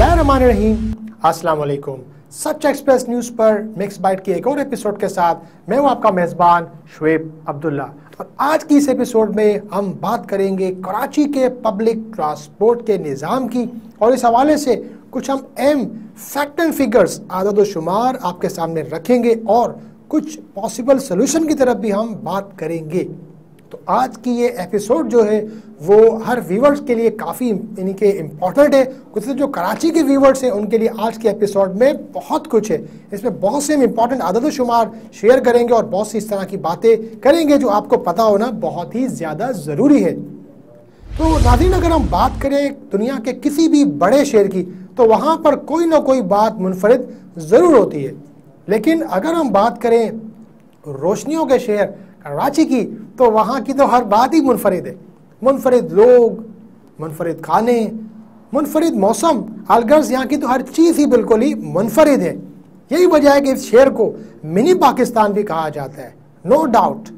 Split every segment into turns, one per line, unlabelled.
बिस्मिल्लाहिर्रहमानिर्रहीम। अस्सलाम वालेकुम। सच एक्सप्रेस न्यूज़ पर मिक्स बाइट के एक और एपिसोड के साथ मैं हूं आपका मेज़बान शुएब अब्दुल्ला। और आज की इस एपिसोड में हम बात करेंगे कराची के पब्लिक ट्रांसपोर्ट के निज़ाम की, और इस हवाले से कुछ हम अहम फैक्ट एंड फिगर्स आदद व शुमार आपके सामने रखेंगे और कुछ पॉसिबल सोल्यूशन की तरफ भी हम बात करेंगे। तो आज की ये एपिसोड जो है वो हर व्यूवर्स के लिए काफ़ी यानी कि इम्पॉर्टेंट है। कुछ जो कराची के व्यूवर्स हैं उनके लिए आज के एपिसोड में बहुत कुछ है। इसमें बहुत से हम इम्पॉर्टेंट आदत शुमार शेयर करेंगे और बहुत सी इस तरह की बातें करेंगे जो आपको पता होना बहुत ही ज़्यादा ज़रूरी है। तो नाज़रीन, अगर हम बात करें दुनिया के किसी भी बड़े शहर की तो वहाँ पर कोई ना कोई बात मुनफरिद ज़रूर होती है, लेकिन अगर हम बात करें रोशनियों के शहर कराची की तो वहाँ की तो हर बात ही मुनफरिद है। मुनफरिद लोग, मुनफरिद खाने, मुनफरिद मौसम, अलगर्ज यहाँ की तो हर चीज़ ही बिल्कुल ही मुनफरिद है। यही वजह है कि इस शहर को मिनी पाकिस्तान भी कहा जाता है। नो डाउट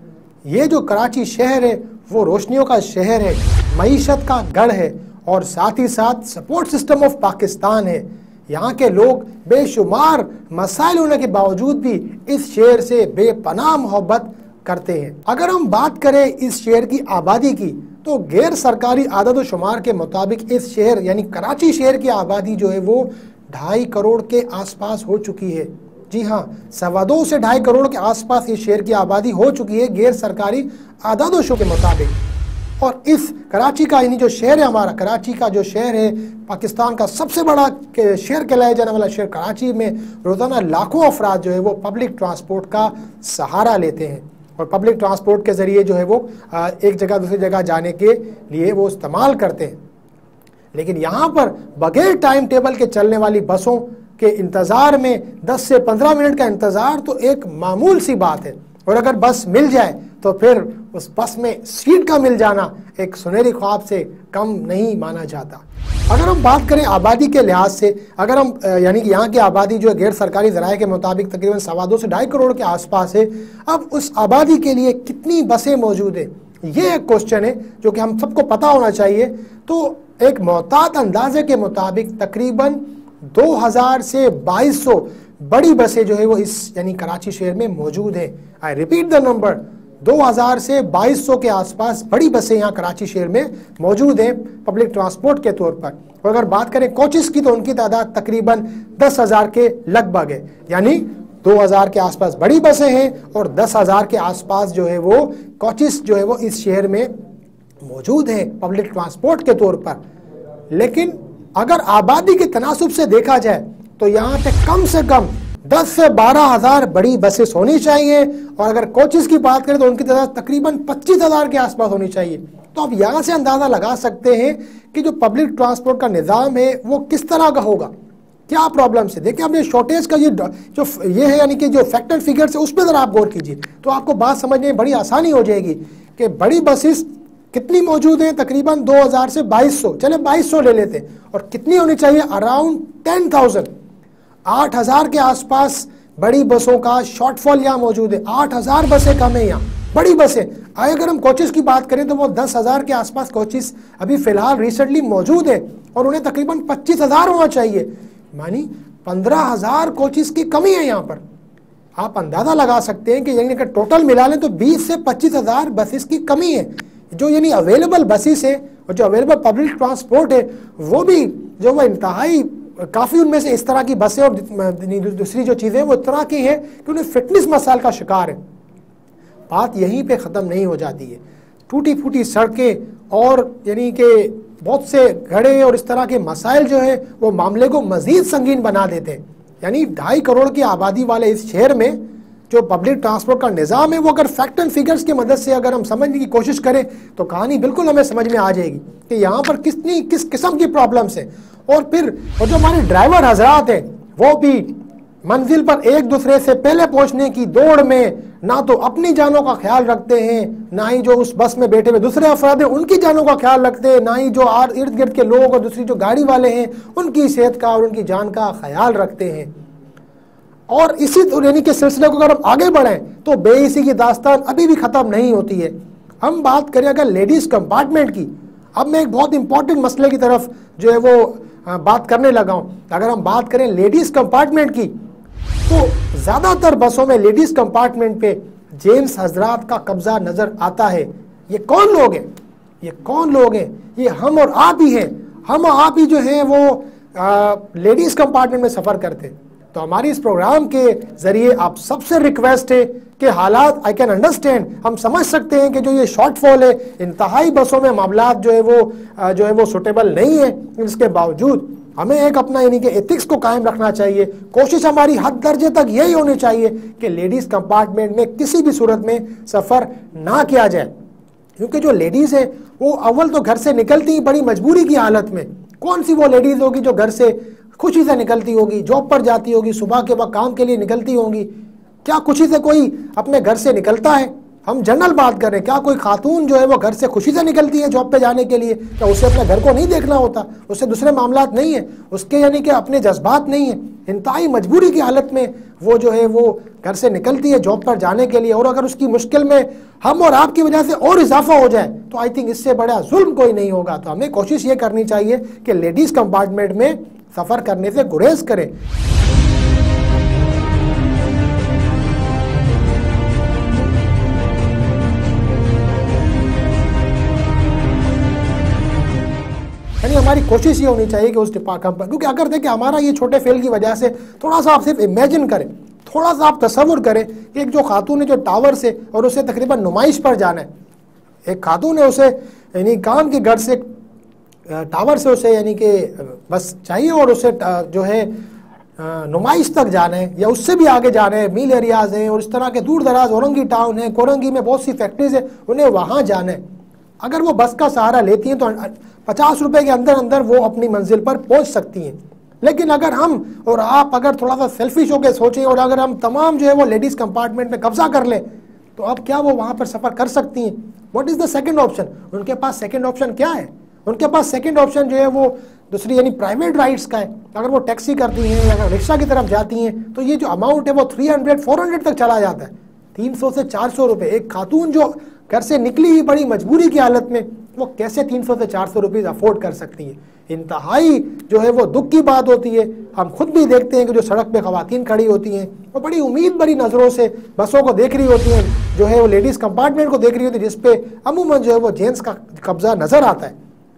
ये जो कराची शहर है वो रोशनियों का शहर है, मईशत का गढ़ है और साथ ही साथ सपोर्ट सिस्टम ऑफ पाकिस्तान है। यहाँ के लोग बेशुमार मसाइल होने के बावजूद भी इस शहर से बेपनाह मोहब्बत करते हैं। अगर हम बात करें इस शहर की आबादी की तो गैर सरकारी आदद व शुमार के मुताबिक इस शहर यानी कराची शहर की आबादी जो है वो 2.5 करोड़ के आसपास हो चुकी है। जी हाँ, 2.25 से 2.5 करोड़ के आसपास इस शहर की आबादी हो चुकी है गैर सरकारी आदद के मुताबिक। और इस कराची का यानी जो शहर है हमारा, कराची का जो शहर है पाकिस्तान का सबसे बड़ा शहर कहलाया जाने वाला शहर कराची में रोज़ाना लाखों अफराद जो है वो पब्लिक ट्रांसपोर्ट का सहारा लेते हैं और पब्लिक ट्रांसपोर्ट के ज़रिए जो है वो एक जगह दूसरी जगह जाने के लिए वो इस्तेमाल करते हैं। लेकिन यहाँ पर बगैर टाइम टेबल के चलने वाली बसों के इंतज़ार में 10 से 15 मिनट का इंतज़ार तो एक मामूल सी बात है, और अगर बस मिल जाए तो फिर उस बस में सीट का मिल जाना एक सुनहरी ख्वाब से कम नहीं माना जाता। अगर हम बात करें आबादी के लिहाज से, अगर हम यानी कि यहाँ की आबादी जो है गैर सरकारी ज़राए के मुताबिक तकरीबन 2.25 से 2.5 करोड़ के आसपास है। अब उस आबादी के लिए कितनी बसें मौजूद है ये एक क्वेश्चन है जो कि हम सबको पता होना चाहिए। तो एक मोहतात अंदाजे के मुताबिक तकरीबन 2000 से 2200 बड़ी बसें जो है वो इस यानी कराची शहर में मौजूद है। आई रिपीट द नंबर, 2000 से 2200 के आसपास बड़ी बसें यहाँ कराची शहर में मौजूद हैं पब्लिक ट्रांसपोर्ट के तौर पर। और अगर बात करें कोचेस की तो उनकी तादाद तकरीबन 10,000 के लगभग है। यानी 2000 के आसपास बड़ी बसें हैं और 10,000 के आसपास जो है वो कोचेस जो है वो इस शहर में मौजूद हैं पब्लिक ट्रांसपोर्ट के तौर पर। लेकिन अगर आबादी के तनासुब से देखा जाए तो यहाँ पे कम से कम 10 से 12,000 बड़ी बसेस होनी चाहिए, और अगर कोचेस की बात करें तो उनकी तादाद तकरीबन 25,000 के आसपास होनी चाहिए। तो आप यहाँ से अंदाज़ा लगा सकते हैं कि जो पब्लिक ट्रांसपोर्ट का निज़ाम है वो किस तरह का होगा, क्या प्रॉब्लम से। देखिए, अब ये शॉर्टेज का ये है यानी कि जो फैक्ट एंड फिगर्स है उस पर ज़रा आप गौर कीजिए तो आपको बात समझने में बड़ी आसानी हो जाएगी कि बड़ी बसेस कितनी मौजूद हैं। तकरीबन 2000 से 2200, चले 2200 ले लेते हैं, और कितनी होनी चाहिए, अराउंड 10,000, 8,000 के आसपास बड़ी बसों का शॉर्टफॉल यहाँ मौजूद है। 8,000 बसें कम है यहाँ, बड़ी बसें। अगर हम कोचेस की बात करें तो वो 10,000 के आसपास कोचेस अभी फ़िलहाल रिसेंटली मौजूद है, और उन्हें तकरीबन 25,000 होना चाहिए। मानी 15,000 कोचेस की कमी है यहाँ पर। आप अंदाज़ा लगा सकते हैं कि यानी कि टोटल मिला लें तो 20 से 25,000 बसेस की कमी है। जो यानी अवेलेबल बसेस है और जो अवेलेबल पब्लिक ट्रांसपोर्ट है वो भी जो वो इंतहाई काफ़ी उनमें से इस तरह की बसें और दूसरी जो चीज़ें वो इस तरह की हैं कि उन्हें फिटनेस मसाइल का शिकार है। बात यहीं पे ख़त्म नहीं हो जाती है। टूटी फूटी सड़कें और यानी कि बहुत से घड़े और इस तरह के मसाइल जो है वो मामले को मज़ीद संगीन बना देते हैं। यानी 2.5 करोड़ की आबादी वाले इस शहर में जो पब्लिक ट्रांसपोर्ट का निज़ाम है वो अगर फैक्ट एंड फिगर्स की मदद से अगर हम समझने की कोशिश करें तो कहानी बिल्कुल हमें समझ में आ जाएगी कि यहाँ पर किस किस्म की प्रॉब्लम्स है। और फिर और जो हमारे ड्राइवर हजरात हैं वो भी मंजिल पर एक दूसरे से पहले पहुंचने की दौड़ में ना तो अपनी जानों का ख्याल रखते हैं, ना ही जो उस बस में बैठे हुए दूसरे अफराद हैं उनकी जानों का ख्याल रखते हैं, ना ही जो इर्द गिर्द के लोग और दूसरी जो गाड़ी वाले हैं उनकी सेहत का और उनकी जान का ख्याल रखते हैं। और इसी यानी के सिलसिले को अगर हम आगे बढ़ें तो बेइसी की दास्तान अभी भी ख़त्म नहीं होती है। हम बात करें अगर लेडीज़ कंपार्टमेंट की, अब मैं एक बहुत इंपॉर्टेंट मसले की तरफ जो है वो बात करने लगा हूँ। अगर हम बात करें लेडीज़ कंपार्टमेंट की, तो ज़्यादातर बसों में लेडीज़ कंपार्टमेंट पे जेंट्स हजरात का कब्जा नज़र आता है। ये कौन लोग हैं? ये कौन लोग हैं? ये हम और आप ही हैं। हम और आप ही जो हैं वो लेडीज़ कंपार्टमेंट में सफ़र करते हैं। तो हमारी इस प्रोग्राम के ज़रिए आप सबसे रिक्वेस्ट है कि हालात आई कैन अंडरस्टैंड, हम समझ सकते हैं कि जो ये शॉर्टफॉल है, इंतहाई बसों में मामलात जो है वो सुटेबल नहीं है। इसके बावजूद हमें एक अपना यानी कि एथिक्स को कायम रखना चाहिए। कोशिश हमारी हद दर्जे तक यही होनी चाहिए कि लेडीज़ कंपार्टमेंट में किसी भी सूरत में सफ़र ना किया जाए, क्योंकि जो लेडीज़ है वो अव्वल तो घर से निकलती ही बड़ी मजबूरी की हालत में। कौन सी वो लेडीज़ होगी जो घर से खुशी से निकलती होगी, जॉब पर जाती होगी, सुबह के वक्त काम के लिए निकलती होंगी? क्या खुशी से कोई अपने घर से निकलता है? हम जनरल बात करें, क्या कोई खातून जो है वो घर से खुशी से निकलती है जॉब पे जाने के लिए? क्या उसे अपने घर को नहीं देखना होता? उससे दूसरे मामलात नहीं है, उसके यानी कि अपने जज्बात नहीं है। इंतहाई मजबूरी की हालत में वो जो है वो घर से निकलती है जॉब पर जाने के लिए, और अगर उसकी मुश्किल में हम और आपकी वजह से और इजाफा हो जाए तो आई थिंक इससे बड़ा जुल्म कोई नहीं होगा। तो हमें कोशिश ये करनी चाहिए कि लेडीज़ कंपार्टमेंट में सफ़र करने से गुरेज करें। यानी हमारी कोशिश ये होनी चाहिए कि उस डिपार्टमेंट, क्योंकि अगर देखें हमारा ये छोटे फेल की वजह से, थोड़ा सा आप सिर्फ इमेजिन करें, थोड़ा सा आप तसव्वुर करें कि एक जो खातून है जो टावर से और उसे तकरीबन नुमाइश पर जाना है, एक खातून है उसे यानी काम के घर से टावर से उसे यानी कि बस चाहिए और उसे जो है नुमाइश तक जाना है या उससे भी आगे जाना है, मील एरियाज हैं और इस तरह के दूर दराज, औरंगी टाउन है, कोरंगी में बहुत सी फैक्ट्रीज है, उन्हें वहाँ जाना है। अगर वो बस का सहारा लेती हैं तो 50 रुपए के अंदर अंदर वो अपनी मंजिल पर पहुँच सकती हैं। लेकिन अगर हम और आप अगर थोड़ा सा सेल्फिश होकर सोचें और अगर हम तमाम जो है वो लेडीज़ कंपार्टमेंट में कब्जा कर लें, तो अब क्या वो वहाँ पर सफ़र कर सकती हैं? What is the second option? उनके पास सेकंड ऑप्शन क्या है? उनके पास सेकंड ऑप्शन जो है वो दूसरी यानी प्राइवेट राइड्स का है। अगर वो टैक्सी करती हैं या अगर रिक्शा की तरफ जाती हैं तो ये जो अमाउंट है वो 300-400 तक चला जाता है। 300 से 400 रुपये। एक खातून जो घर से निकली ही बड़ी मजबूरी की हालत में, वो कैसे 300 से 400 रुपीज़ अफोर्ड कर सकती है? इंतहाई जो है वो दुख की बात होती है। हम खुद भी देखते हैं कि जो सड़क पे ख़वातीन खड़ी होती हैं वो बड़ी उम्मीद भरी नज़रों से बसों को देख रही होती हैं, जो है वो लेडीज़ कंपार्टमेंट को देख रही होती है, जिसपे अमूमन जो है वो जेंट्स का कब्जा नज़र आता है।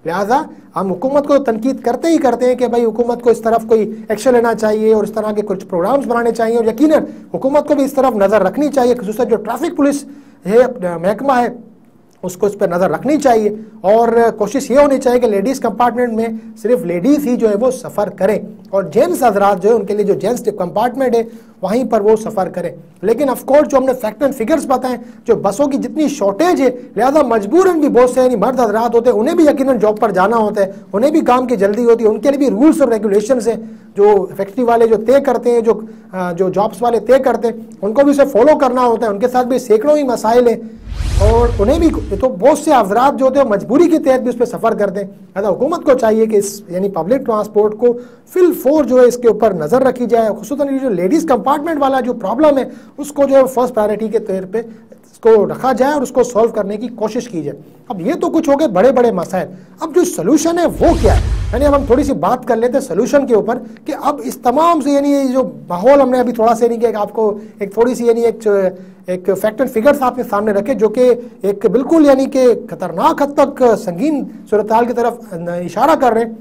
लिहाजा हम हुकूमत को तनकीद करते ही करते हैं कि भाई हुकूमत को इस तरफ कोई एक्शन लेना चाहिए और इस तरह के कुछ प्रोग्राम्स बनाने चाहिए, और यकीनन हुकूमत को भी इस तरफ नज़र रखनी चाहिए, खासतौर जो ट्रैफिक पुलिस है, महकमा है, उसको इस पर नज़र रखनी चाहिए। और कोशिश ये होनी चाहिए कि लेडीज़ कंपार्टमेंट में सिर्फ लेडीज़ ही जो है वो सफ़र करें और जेंट्स हजरात जो है उनके लिए जो जेंट्स कंपार्टमेंट है वहीं पर वो सफ़र करें। लेकिन ऑफकोर्स जो हमने फैक्ट एंड फिगर्स बताएं, जो बसों की जितनी शॉर्टेज है, लिहाजा मजबूरन भी बहुत से यानी मर्द हजरात होते हैं, उन्हें भी यकीनन जॉब पर जाना होता है, उन्हें भी काम की जल्दी होती है, उनके लिए भी रूल्स और रेगुलेशंस हैं जो फैक्ट्री वाले जो तय करते हैं, जो जॉब्स वाले तय करते हैं, उनको भी उसे फॉलो करना होता है। उनके साथ भी सैकड़ों ही मसाइल हैं और उन्हें भी तो बहुत से अफराद जो होते हैं मजबूरी के तहत भी उस पर सफ़र करते हैं। लिहाजा हुकूमत को चाहिए कि इस यानी पब्लिक ट्रांसपोर्ट को फिल फोर जो है इसके ऊपर नज़र रखी जाए। खुसूसन जो लेडीज़ कंपार्टमेंट वाला जो प्रॉब्लम है उसको जो है फर्स्ट प्रायोरिटी के तौर पे इसको रखा जाए और उसको सॉल्व करने की कोशिश की जाए। अब ये तो कुछ हो गए बड़े बड़े मसाइल। अब जो सोल्यूशन है वो क्या है, यानी अब हम थोड़ी सी बात कर लेते हैं सोल्यूशन के ऊपर कि अब इस तमाम से यानी ये जो माहौल हमने अभी थोड़ा सा यानी कि आपको एक थोड़ी सी यानी एक फैक्ट एंड फिगर्स आपके सामने रखे जो कि एक बिल्कुल यानी कि खतरनाक हद तक संगीन सूरत-ए-हाल की तरफ इशारा कर रहे हैं।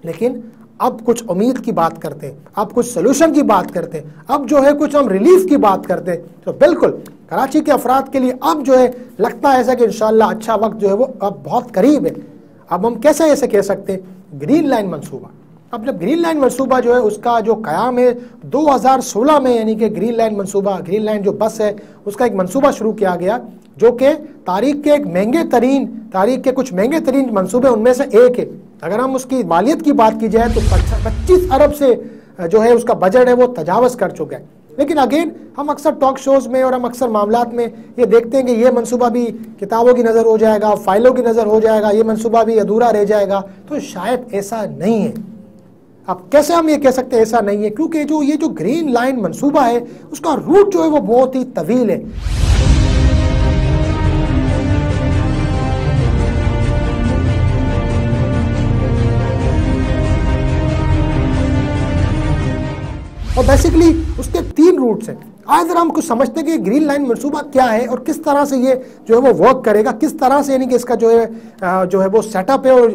लेकिन अब कुछ उम्मीद की बात करते हैं, अब कुछ सोल्यूशन की बात करते हैं, अब जो है कुछ हम रिलीफ की बात करते हैं। तो बिल्कुल कराची के अफराद के लिए अब जो है लगता है ऐसा कि इंशाल्लाह अच्छा वक्त जो है वो अब बहुत करीब है। अब हम कैसे ऐसे कह सकते हैं, ग्रीन लाइन मंसूबा। अब जब ग्रीन लाइन मंसूबा जो है उसका जो क़याम है 2016 में, यानी कि ग्रीन लाइन मंसूबा, ग्रीन लाइन जो बस है उसका एक मंसूबा शुरू किया गया जो कि तारीख के कुछ महंगे तरीन मंसूबे उनमें से एक है। अगर हम उसकी मालियत की बात की जाए तो 25 अरब से जो है उसका बजट है वो तजावज़ कर चुका है। लेकिन अगेन हम अक्सर टॉक शोज़ में और हम अक्सर मामलात में ये देखते हैं कि ये मंसूबा भी किताबों की नज़र हो जाएगा, फाइलों की नज़र हो जाएगा, ये मंसूबा भी अधूरा रह जाएगा। तो शायद ऐसा नहीं है। अब कैसे हम ये कह सकते हैं ऐसा नहीं है, क्योंकि जो ये जो ग्रीन लाइन मंसूबा है उसका रूट जो है वो बहुत ही तवील है। और बेसिकली उसके 3 रूट्स हैं। आज जरा हम कुछ समझते हैं कि ग्रीन लाइन मंसूबा क्या है और किस तरह से ये जो है वो वर्क करेगा, किस तरह से यानी कि इसका जो है वो सेटअप है और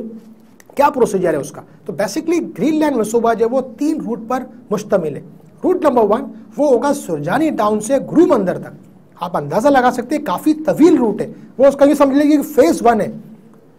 क्या प्रोसीजर है उसका। तो बेसिकली ग्रीन लाइन मंसूबा जो है वो 3 रूट पर मुश्तमिल है। रूट नंबर 1 वो होगा सुरजानी टाउन से गुरु मंदिर तक। आप अंदाजा लगा सकते हैं काफी तवील रूट है, वो उसका ये समझ लीजिए कि फेज 1 है।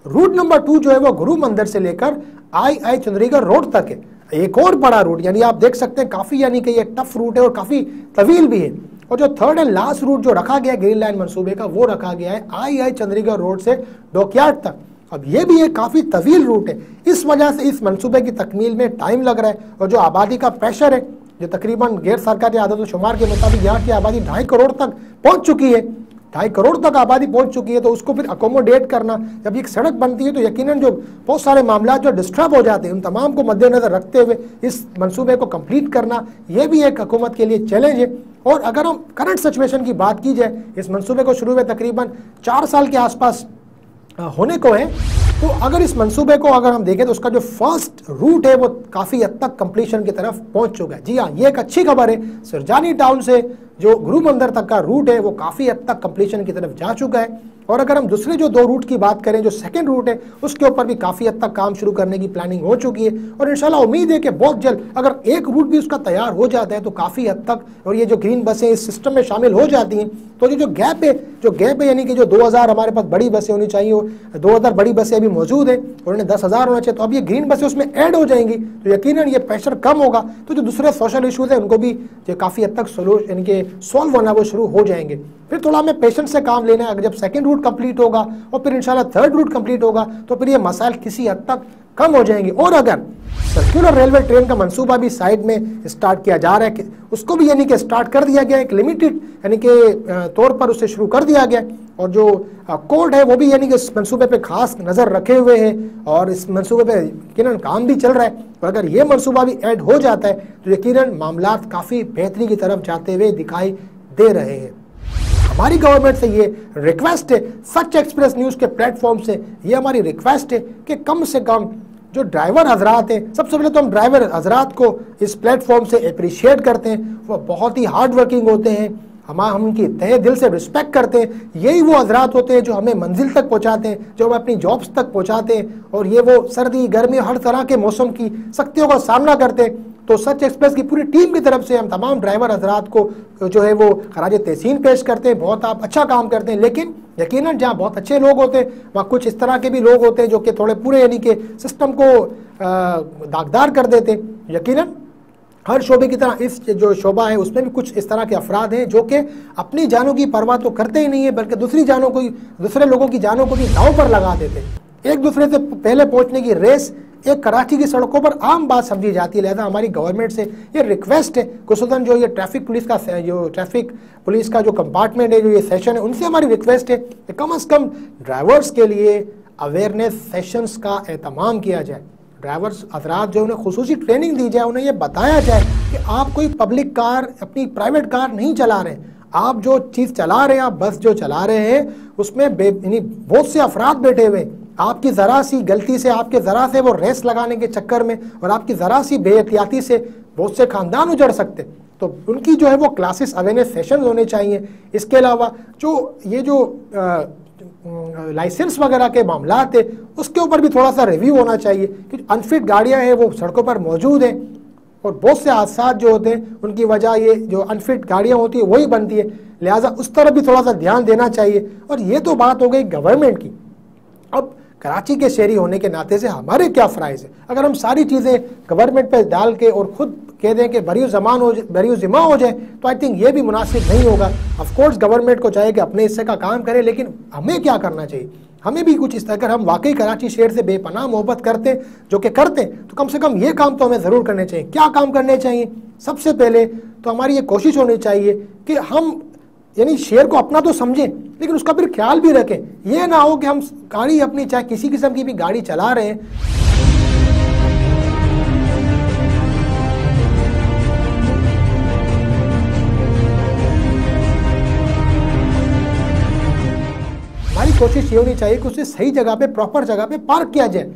रूट नंबर 2 जो है वो गुरु मंदिर से लेकर आई चंद्रीगढ़ रोड तक है, एक और बड़ा रूट, यानी आप देख सकते हैं काफी यानी कि ये टफ रूट है और काफी तवील भी है। और जो थर्ड एंड लास्ट रूट जो रखा गया है ग्रीन लाइन मंसूबे का, वो रखा गया है आई चंद्रीगढ़ रोड से डॉकयार्ड तक। अब ये भी एक काफी तवील रूट है, इस वजह से इस मंसूबे की तकमील में टाइम लग रहा है। और जो आबादी का प्रेशर है, जो तकरीबन गैर सरकारी आदत शुमार के मुताबिक यहाँ की आबादी 2.5 करोड़ तक पहुंच चुकी है, 2.5 करोड़ तक आबादी पहुंच चुकी है, तो उसको फिर अकोमोडेट करना, जब एक सड़क बनती है तो यकीनन जो बहुत सारे मामला जो डिस्टर्ब हो जाते हैं उन तमाम को मद्देनजर रखते हुए इस मंसूबे को कंप्लीट करना, ये भी एक हुकूमत के लिए चैलेंज है। और अगर हम करंट सिचुएशन की बात की जाए, इस मंसूबे को शुरू में तकरीबन 4 साल के आसपास होने को है, तो अगर इस मंसूबे को अगर हम देखें तो उसका जो फर्स्ट रूट है वो काफ़ी हद तक कंप्लीशन की तरफ पहुंच चुका है। जी हाँ, ये एक अच्छी खबर है। सुरजानी टाउन से जो गुरु मंदिर तक का रूट है वो काफ़ी हद तक कंप्लीशन की तरफ जा चुका है। और अगर हम दूसरे जो 2 रूट की बात करें, जो सेकंड रूट है उसके ऊपर भी काफ़ी हद तक काम शुरू करने की प्लानिंग हो चुकी है। और इंशाल्लाह उम्मीद है कि बहुत जल्द अगर एक रूट भी उसका तैयार हो जाता है तो काफ़ी हद तक, और ये जो ग्रीन बसें इस सिस्टम में शामिल हो जाती हैं, तो ये जो गैप है यानी कि जो 2000 हमारे पास बड़ी बसें होनी चाहिए, 2000 बड़ी बसें अभी मौजूद है और उन्हें 10,000 होना चाहिए, तो अब ये ग्रीन बसें उसमें ऐड हो जाएंगी तो यकीनन ये प्रेशर कम होगा। तो जो दूसरे सोशल इशूज़ हैं उनको भी जो काफ़ी हद तक यानी कि सॉल्व होना वो शुरू हो जाएंगे। फिर थोड़ा हमें पेशेंस से काम लेना है। अगर जब सेकंड रूट कंप्लीट होगा और फिर इंशाल्लाह थर्ड रूट कंप्लीट होगा तो फिर ये मसाइल किसी हद तक कम हो जाएंगे। और अगर सर्कुलर रेलवे ट्रेन का मंसूबा भी साइड में स्टार्ट किया जा रहा है, उसको भी यानी कि स्टार्ट कर दिया गया, एक लिमिटेड यानी कि तौर पर उसे शुरू कर दिया गया। और जो कोर्ट है वो भी यानी कि इस मंसूबे पे खास नज़र रखे हुए है और इस मंसूबे पे यकीनन काम भी चल रहा है। और अगर ये मंसूबा भी ऐड हो जाता है तो यकीनन मामलात काफ़ी बेहतरी की तरफ जाते हुए दिखाई दे रहे हैं। हमारी गवर्नमेंट से ये रिक्वेस्ट है, सच एक्सप्रेस न्यूज़ के प्लेटफॉर्म से ये हमारी रिक्वेस्ट है कि कम से कम जो ड्राइवर हजरात हैं, सबसे पहले तो हम ड्राइवर हजरात को इस प्लेटफॉर्म से अप्रिशिएट करते हैं, वो बहुत ही हार्ड वर्किंग होते हैं, हम उनकी तहे दिल से रिस्पेक्ट करते हैं। यही वो हजरात होते हैं जो हमें मंजिल तक पहुंचाते हैं, जो हमें अपनी जॉब्स तक पहुंचाते हैं, और ये वो सर्दी गर्मी हर तरह के मौसम की सख्तियों का सामना करते हैं। तो सच एक्सप्रेस की पूरी टीम की तरफ से हम तमाम ड्राइवर हजरात को जो है वो खराज तहसीन पेश करते हैं। बहुत आप अच्छा काम करते हैं, लेकिन यकीनन जहाँ बहुत अच्छे लोग होते हैं वहाँ कुछ इस तरह के भी लोग होते हैं जो कि थोड़े पूरे यानी कि सिस्टम को दागदार कर देते हैं। यकीनन हर शोबे की तरह इस जो शोबा है उसमें भी कुछ इस तरह के अफराद हैं जो कि अपनी जानों की परवाह तो करते ही नहीं है, बल्कि दूसरे लोगों की जानों को भी दांव पर लगा देते हैं। एक दूसरे से पहले पहुंचने की रेस एक कराची की सड़कों पर आम बात समझी जाती है। लिहाजा हमारी गवर्नमेंट से ये रिक्वेस्ट है, खुसूसन जो ये ट्रैफिक पुलिस का जो कंपार्टमेंट है, जो ये सेशन है, उनसे हमारी रिक्वेस्ट है कि कम से कम ड्राइवर्स के लिए अवेयरनेस सेशंस का एहतमाम किया जाए। ड्राइवर्स हजरात जो उन्हें खुसूसी ट्रेनिंग दी जाए, उन्हें यह बताया जाए कि आप कोई पब्लिक कार, अपनी प्राइवेट कार नहीं चला रहे हैं, आप जो चीज़ चला रहे हैं, आप बस जो चला रहे हैं उसमें यानी बहुत से अफराद बैठे हुए, आपकी ज़रा सी गलती से, आपके ज़रा से वो रेस लगाने के चक्कर में और आपकी ज़रा सी बेहतियाती से बहुत से ख़ानदान उजड़ सकते। तो उनकी जो है वो क्लासेस अवेयरनेस सेशन होने चाहिए। इसके अलावा जो लाइसेंस वगैरह के मामलात है उसके ऊपर भी थोड़ा सा रिव्यू होना चाहिए कि अनफिट गाड़ियां हैं वो सड़कों पर मौजूद हैं और बहुत से हादसा जो होते हैं उनकी वजह ये जो अनफिट गाड़ियां होती है वही बनती है। लिहाजा उस तरफ भी थोड़ा सा ध्यान देना चाहिए। और ये तो बात हो गई गवर्नमेंट की। अब कराची के शहरी होने के नाते से हमारे क्या फ़राइज़ है? अगर हम सारी चीज़ें गवर्नमेंट पे डाल के और ख़ुद कह दें कि बरी ज़िम्मा हो जाए तो आई थिंक ये भी मुनासिब नहीं होगा। ऑफ कोर्स गवर्नमेंट को चाहिए कि अपने हिस्से का काम करे, लेकिन हमें क्या करना चाहिए? हमें भी कुछ इस तरह, अगर हम वाकई कराची शहर से बेपनाह मोहब्बत करते हैं, जो कि करते हैं, तो कम से कम ये काम तो हमें ज़रूर करने चाहिए। क्या काम करने चाहिए? सबसे पहले तो हमारी ये कोशिश होनी चाहिए कि हम यानी शेयर को अपना तो समझें, लेकिन उसका फिर ख्याल भी रखें। ये ना हो कि हम गाड़ी अपनी, चाहे किसी किस्म की भी गाड़ी चला रहे हैं, हमारी कोशिश ये होनी चाहिए कि उसे सही जगह पे, प्रॉपर जगह पे पार्क किया जाए।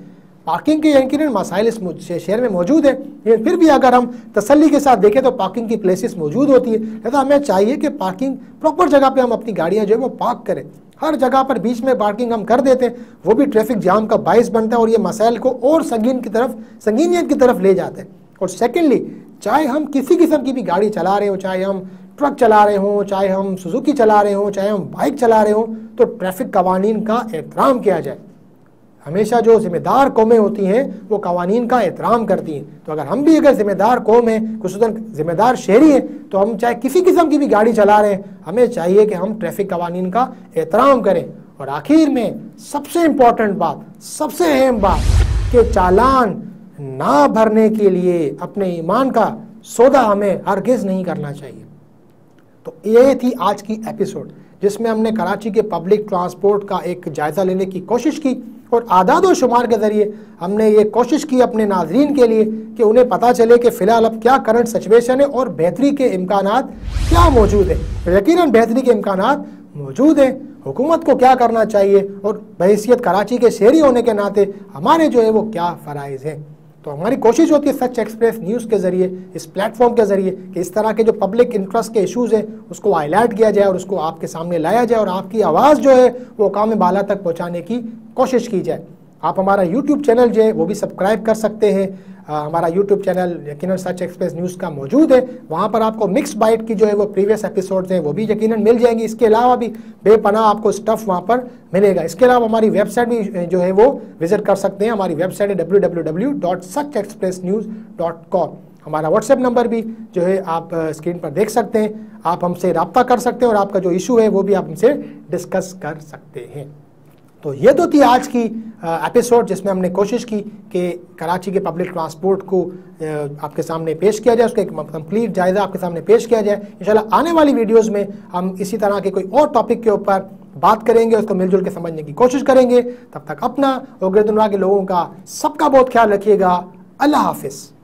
पार्किंग के यकीनन मसाइल इस शहर में मौजूद है, लेकिन फिर भी अगर हम तसल्ली के साथ देखें तो पार्किंग की प्लेसेस मौजूद होती है। लिहाजा हमें चाहिए कि पार्किंग प्रॉपर जगह पे हम अपनी गाड़ियां जो है वो पार्क करें। हर जगह पर बीच में पार्किंग हम कर देते हैं, वो भी ट्रैफिक जाम का बायस बनता है और ये मसाइल को और संगीनियत की तरफ ले जाते हैं। और सेकेंडली, चाहे हम किसी किस्म की भी गाड़ी चला रहे हो, चाहे हम ट्रक चला रहे हों, चाहे हम सुजुकी चला रहे हों, चाहे हम बाइक चला रहे हों, तो ट्रैफिक कवानीन का एहतराम किया जाए। हमेशा जो जिम्मेदार कौमें होती हैं वो कवानीन का एहतराम करती हैं। तो अगर जिम्मेदार कौम है, खुसूसन जिम्मेदार शहरी है, तो हम चाहे किसी किस्म की भी गाड़ी चला रहे हैं, हमें चाहिए कि हम ट्रैफिक कवानीन का एहतराम करें। और आखिर में सबसे इम्पॉर्टेंट बात, सबसे अहम बात, कि चालान ना भरने के लिए अपने ईमान का सौदा हमें हरगिज़ नहीं करना चाहिए। तो ये थी आज की एपिसोड, जिसमें हमने कराची के पब्लिक ट्रांसपोर्ट का एक जायज़ा लेने की कोशिश की और आदाद और शुमार के ज़रिए हमने ये कोशिश की अपने नाज़रीन के लिए कि उन्हें पता चले कि फ़िलहाल अब क्या करंट सिचुएशन है और बेहतरी के इम्कानात क्या मौजूद है। तो यकीनन बेहतरी के इम्कानात मौजूद हैं। हुकूमत को क्या करना चाहिए और बहैसियत कराची के शहरी होने के नाते हमारे जो है वो क्या फ़राइज़ हैं। तो हमारी कोशिश होती है सच एक्सप्रेस न्यूज़ के ज़रिए, इस प्लेटफॉर्म के ज़रिए, कि इस तरह के जो पब्लिक इंटरेस्ट के इशूज़ हैं उसको हाईलाइट किया जाए और उसको आपके सामने लाया जाए और आपकी आवाज़ जो है वो काम बाला तक पहुँचाने की कोशिश की जाए। आप हमारा यूट्यूब चैनल जो है वो भी सब्सक्राइब कर सकते हैं। हमारा यूट्यूब चैनल यकीनन सच एक्सप्रेस न्यूज़ का मौजूद है। वहाँ पर आपको मिक्स बाइट की जो है वो प्रीवियस एपिसोड्स हैं वो भी यकीनन मिल जाएंगी। इसके अलावा भी बेपनाह आपको स्टफ़ वहाँ पर मिलेगा। इसके अलावा हमारी वेबसाइट भी जो है वो विज़िट कर सकते हैं। हमारी वेबसाइट है www.suchexpressnews.com। हमारा व्हाट्सएप नंबर भी जो है आप स्क्रीन पर देख सकते हैं। आप हमसे रब्ता कर सकते हैं और आपका जो इशू है वो भी आप हमसे डिस्कस कर सकते हैं। तो ये तो थी आज की एपिसोड, जिसमें हमने कोशिश की कि कराची के पब्लिक ट्रांसपोर्ट को आपके सामने पेश किया जाए, उसका एक कंप्लीट जायज़ा आपके सामने पेश किया जाए। इंशाल्लाह आने वाली वीडियोस में हम इसी तरह के कोई और टॉपिक के ऊपर बात करेंगे, उसको मिलजुल के समझने की कोशिश करेंगे। तब तक अपना और गिरदुनिया के लोगों का सबका बहुत ख्याल रखिएगा। अल्लाह हाफिज़।